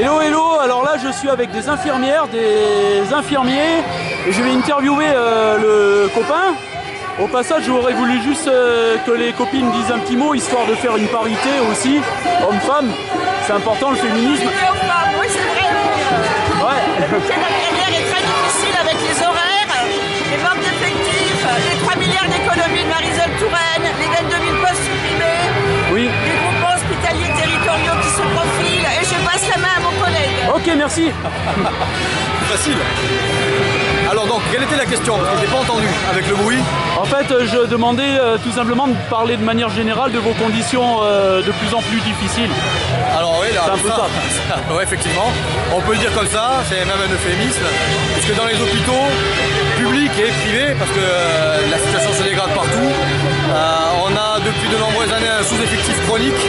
Hello, hello, alors là je suis avec des infirmières, des infirmiers et je vais interviewer le copain. Au passage j'aurais voulu juste que les copines disent un petit mot histoire de faire une parité aussi, homme-femme, c'est important le féminisme. Oui c'est vrai, le métier d'infirmière est très difficile avec les horaires, les manques d'effectifs, les 3 milliards d'économies de Marisol Touraine, les 22 000 postes supprimés, oui. Les groupements hospitaliers territoriaux qui se profilent et je passe la main à mon collègue. Ok, merci. Facile. Alors donc, quelle était la question? Parce que je n'ai pas entendu avec le bruit. En fait, je demandais tout simplement de parler de manière générale de vos conditions de plus en plus difficiles. Alors oui, c'est un peu ça. Oui, effectivement. On peut le dire comme ça, c'est même un euphémisme. Puisque dans les hôpitaux, publics et privés, parce que la situation se dégrade partout, on a depuis de nombreuses années un sous-effectif chronique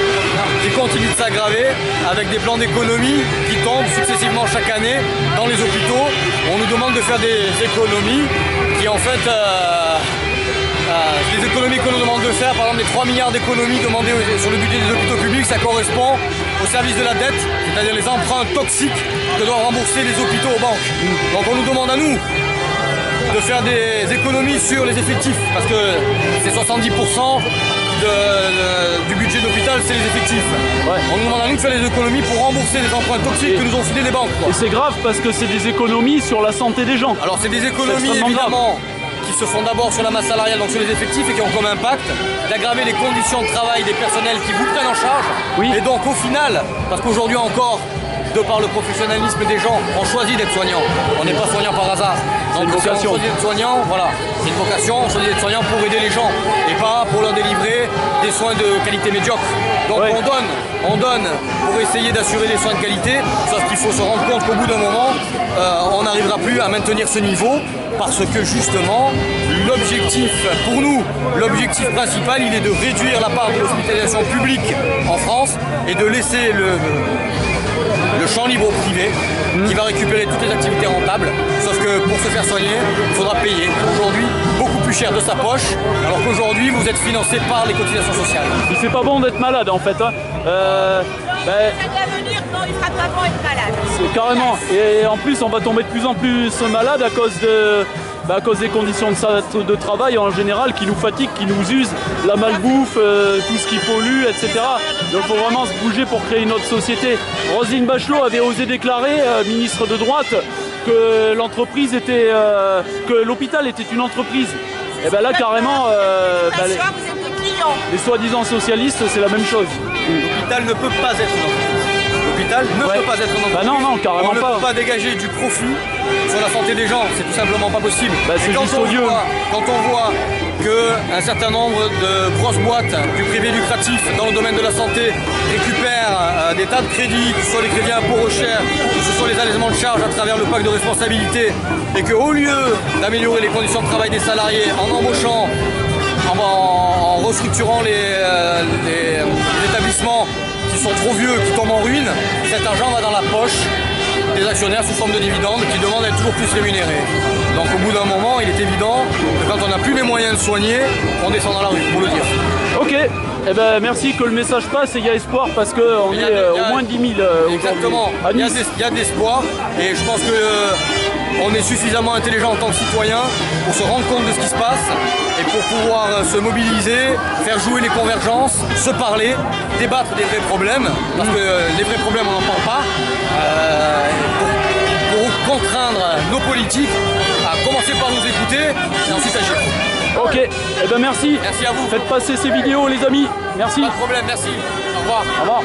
qui continue de s'aggraver avec des plans d'économie qui tombent successivement chaque année dans les hôpitaux. On nous demande de faire des économies qui en fait... les économies que nous demande de faire, par exemple les 3 milliards d'économies demandées sur le budget des hôpitaux publics, ça correspond au service de la dette, c'est-à-dire les emprunts toxiques que doivent rembourser les hôpitaux aux banques. Donc on nous demande à nous de faire des économies sur les effectifs, parce que c'est 70% du budget d'hôpital, c'est les effectifs. Ouais. On nous demande à nous de faire des économies pour rembourser les emprunts toxiques que nous ont filés les banques. Quoi. Et c'est grave parce que c'est des économies sur la santé des gens. Alors c'est des économies évidemment qui se font d'abord sur la masse salariale, donc sur les effectifs, et qui ont comme impact d'aggraver les conditions de travail des personnels qui vous prennent en charge. Oui. Et donc au final, parce qu'aujourd'hui encore, de par le professionnalisme des gens, on choisit d'être soignant. On n'est pas soignant par hasard. Donc une vocation. On choisit d'être soignant, voilà. C'est une vocation, on choisit d'être soignant pour aider les gens et pas pour leur délivrer des soins de qualité médiocre. Donc ouais. on donne pour essayer d'assurer des soins de qualité, sauf qu'il faut se rendre compte qu'au bout d'un moment, on n'arrivera plus à maintenir ce niveau parce que justement, l'objectif, pour nous, l'objectif principal, il est de réduire la part de l'hospitalisation publique en France et de laisser le champ libre au privé qui va récupérer toutes les activités rentables, sauf que pour se faire soigner, il faudra payer aujourd'hui beaucoup plus cher de sa poche, alors qu'aujourd'hui vous êtes financé par les cotisations sociales. C'est pas bon d'être malade en fait. Hein. Ça doit venir, non, il fera pas bon être malade. C'est carrément. Et en plus on va tomber de plus en plus malade à cause des conditions de travail en général qui nous fatiguent, qui nous usent, la malbouffe, tout ce qui pollue, etc. Donc il faut vraiment se bouger pour créer une autre société. Roselyne Bachelot avait osé déclarer, ministre de droite, que l'entreprise était, que l'hôpital était une entreprise. Et bien là carrément, les soi-disant socialistes, c'est la même chose. L'hôpital ne peut pas être une entreprise. L'hôpital ne peut pas être une entreprise. Bah non, carrément pas. On ne peut pas dégager du profit sur la santé des gens, c'est tout simplement pas possible. Bah, c'est juste odieux. Quand on voit qu'un certain nombre de grosses boîtes du privé lucratif dans le domaine de la santé récupèrent des tas de crédits, que ce soit les crédits impôts recherche, que ce soit les allégements de charges à travers le pacte de responsabilité, et qu'au lieu d'améliorer les conditions de travail des salariés en embauchant, en restructurant les établissements qui sont trop vieux, qui tombent en ruine, cet argent va dans la poche des actionnaires sous forme de dividendes qui demandent à être toujours plus rémunérés. Donc au bout d'un moment, il est évident que quand on n'a plus les moyens de soigner, on descend dans la rue, pour le dire. Ok, eh ben, merci que le message passe et il y a espoir parce qu'on est au moins 10 000 exactement, il y a d'espoir et je pense qu'on est suffisamment intelligent en tant que citoyen pour se rendre compte de ce qui se passe et pour pouvoir se mobiliser, faire jouer les convergences, se parler, débattre des vrais problèmes, parce que les vrais problèmes on n'en parle pas, pour contraindre nos politiques à commencer par nous écouter et ensuite agir. Ok, eh ben merci. Merci à vous. Faites passer ces vidéos les amis. Merci. Pas de problème, merci. Au revoir. Au revoir.